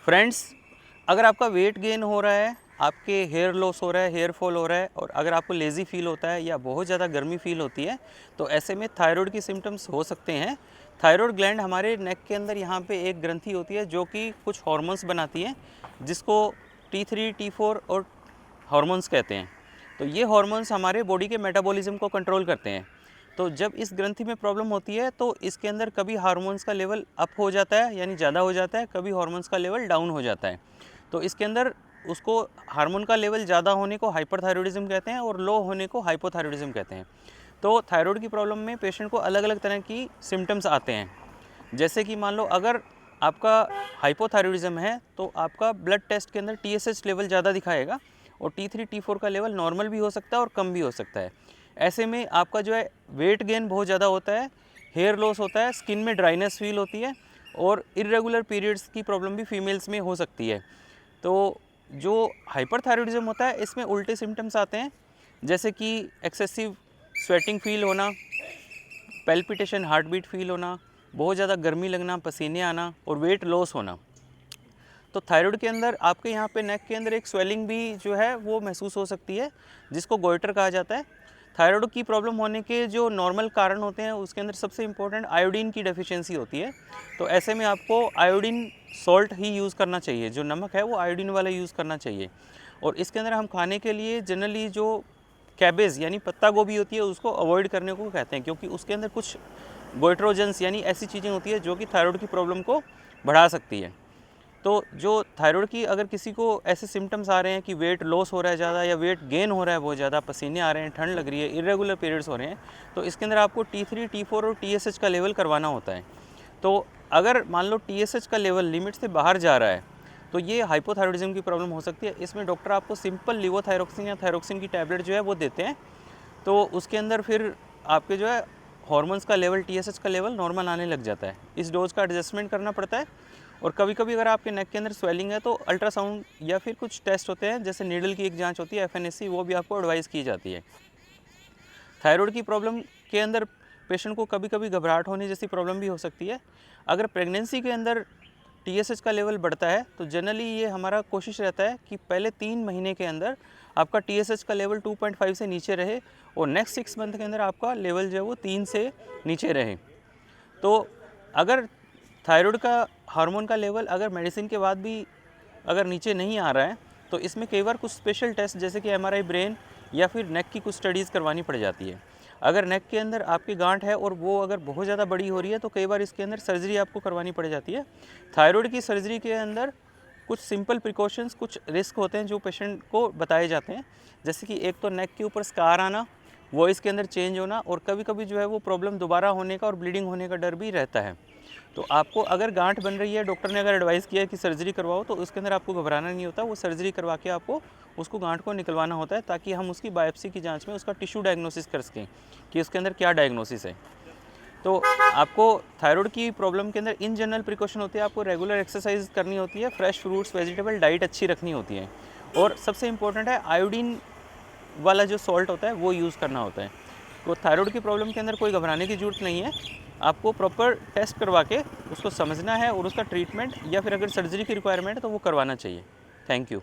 Friends, अगर आपका weight gain हो रहा है, आपके हेयर लॉस हो रहा है, हेयर फॉल हो रहा है और अगर आपको लेज़ी फील होता है या बहुत ज़्यादा गर्मी फील होती है, तो ऐसे में थायराइड की सिम्टम्स हो सकते हैं। थायराइड ग्लैंड हमारे नेक के अंदर यहाँ पे एक ग्रंथि होती है जो कि कुछ हार्मोन्स बनाती है, जिसको T3, T4 और हार्मोन्स कहते हैं। तो ये हार्मोन्स हमारे बॉडी के मेटाबॉलिज्म को कंट्रोल करते हैं। तो जब इस ग्रंथि में प्रॉब्लम होती है तो इसके अंदर कभी हार्मोन्स का लेवल अप हो जाता है यानी ज़्यादा हो जाता है, कभी हार्मोन्स का लेवल डाउन हो जाता है। तो इसके अंदर उसको हार्मोन का लेवल ज़्यादा होने को हाइपरथायरॉयडिज्म कहते हैं और लो होने को हाइपोथायरॉयडिज्म कहते हैं। तो थायराइड की प्रॉब्लम में पेशेंट को अलग अलग तरह की सिम्टम्स आते हैं। जैसे कि मान लो अगर आपका हाइपोथायरॉयडिज्म है तो आपका ब्लड टेस्ट के अंदर TSH लेवल ज़्यादा दिखाएगा और T3, T4 का लेवल नॉर्मल भी हो सकता है और कम भी हो सकता है। ऐसे में आपका जो है वेट गेन बहुत ज़्यादा होता है, हेयर लॉस होता है, स्किन में ड्राइनेस फील होती है और इरेगुलर पीरियड्स की प्रॉब्लम भी फीमेल्स में हो सकती है। तो जो हाइपरथायरॉयडिज्म होता है इसमें उल्टे सिम्टम्स आते हैं, जैसे कि एक्सेसिव स्वेटिंग फील होना, पैल्पिटेशन, हार्ट बीट फील होना, बहुत ज़्यादा गर्मी लगना, पसीने आना और वेट लॉस होना। तो थायराइड के अंदर आपके यहाँ पे नेक के अंदर एक स्वेलिंग भी जो है वो महसूस हो सकती है, जिसको गोइटर कहा जाता है। थायराइड की प्रॉब्लम होने के जो नॉर्मल कारण होते हैं उसके अंदर सबसे इम्पोर्टेंट आयोडीन की डेफिशिएंसी होती है। तो ऐसे में आपको आयोडीन सॉल्ट ही यूज़ करना चाहिए, जो नमक है वो आयोडीन वाला यूज़ करना चाहिए। और इसके अंदर हम खाने के लिए जनरली जो कैबेज यानी पत्ता गोभी होती है उसको अवॉइड करने को कहते हैं, क्योंकि उसके अंदर कुछ गोइट्रोजेंस यानी ऐसी चीज़ें होती है जो कि थायराइड की प्रॉब्लम को बढ़ा सकती है। तो जो थायराइड की अगर किसी को ऐसे सिम्टम्स आ रहे हैं कि वेट लॉस हो रहा है ज़्यादा या वेट गेन हो रहा है बहुत ज़्यादा, पसीने आ रहे हैं, ठंड लग रही है, इरेगुलर पीरियड्स हो रहे हैं, तो इसके अंदर आपको T3, T4 और TSH का लेवल करवाना होता है। तो अगर मान लो TSH का लेवल लिमिट से बाहर जा रहा है तो ये हाइपोथायरॉयडिज्म की प्रॉब्लम हो सकती है। इसमें डॉक्टर आपको सिंपल लिवोथायरोक्सिन या थायरोक्सिन की टैबलेट जो है वो देते हैं। तो उसके अंदर फिर आपके जो है हार्मोन्स का लेवल, TSH का लेवल नॉर्मल आने लग जाता है। इस डोज का एडजस्टमेंट करना पड़ता है। और कभी कभी अगर आपके नेक के अंदर स्वेलिंग है तो अल्ट्रासाउंड या फिर कुछ टेस्ट होते हैं, जैसे नीडल की एक जांच होती है FNAC, वो भी आपको एडवाइस की जाती है। थायराइड की प्रॉब्लम के अंदर पेशेंट को कभी कभी घबराहट होने जैसी प्रॉब्लम भी हो सकती है। अगर प्रेगनेंसी के अंदर TSH का लेवल बढ़ता है तो जनरली ये हमारा कोशिश रहता है कि पहले 3 महीने के अंदर आपका TSH का लेवल 2.5 से नीचे रहे और नेक्स्ट 6 मंथ के अंदर आपका लेवल जो है वो 3 से नीचे रहे। तो अगर थायराइड का हार्मोन का लेवल अगर मेडिसिन के बाद भी अगर नीचे नहीं आ रहा है तो इसमें कई बार कुछ स्पेशल टेस्ट जैसे कि MRI ब्रेन या फिर नेक की कुछ स्टडीज़ करवानी पड़ जाती है। अगर नेक के अंदर आपकी गांठ है और वो अगर बहुत ज़्यादा बड़ी हो रही है तो कई बार इसके अंदर सर्जरी आपको करवानी पड़ जाती है। थायराइड की सर्जरी के अंदर कुछ सिंपल प्रिकॉशंस, कुछ रिस्क होते हैं जो पेशेंट को बताए जाते हैं, जैसे कि एक तो नेक के ऊपर स्कार आना, वॉइस के अंदर चेंज होना और कभी कभी जो है वो प्रॉब्लम दोबारा होने का और ब्लीडिंग होने का डर भी रहता है। तो आपको अगर गांठ बन रही है, डॉक्टर ने अगर एडवाइस किया है कि सर्जरी करवाओ, तो उसके अंदर आपको घबराना नहीं होता। वो सर्जरी करवा के आपको उसको गांठ को निकलवाना होता है ताकि हम उसकी बायोप्सी की जांच में उसका टिश्यू डायग्नोसिस कर सकें कि उसके अंदर क्या डायग्नोसिस है। तो आपको थायराइड की प्रॉब्लम के अंदर इन जनरल प्रिकॉशन होती है, आपको रेगुलर एक्सरसाइज करनी होती है, फ्रेश फ्रूट्स वेजिटेबल डाइट अच्छी रखनी होती है और सबसे इम्पोर्टेंट है आयोडीन वाला जो सॉल्ट होता है वो यूज़ करना होता है। तो थायराइड की प्रॉब्लम के अंदर कोई घबराने की ज़रूरत नहीं है। आपको प्रॉपर टेस्ट करवा के उसको समझना है और उसका ट्रीटमेंट या फिर अगर सर्जरी की रिक्वायरमेंट है तो वो करवाना चाहिए। Thank you.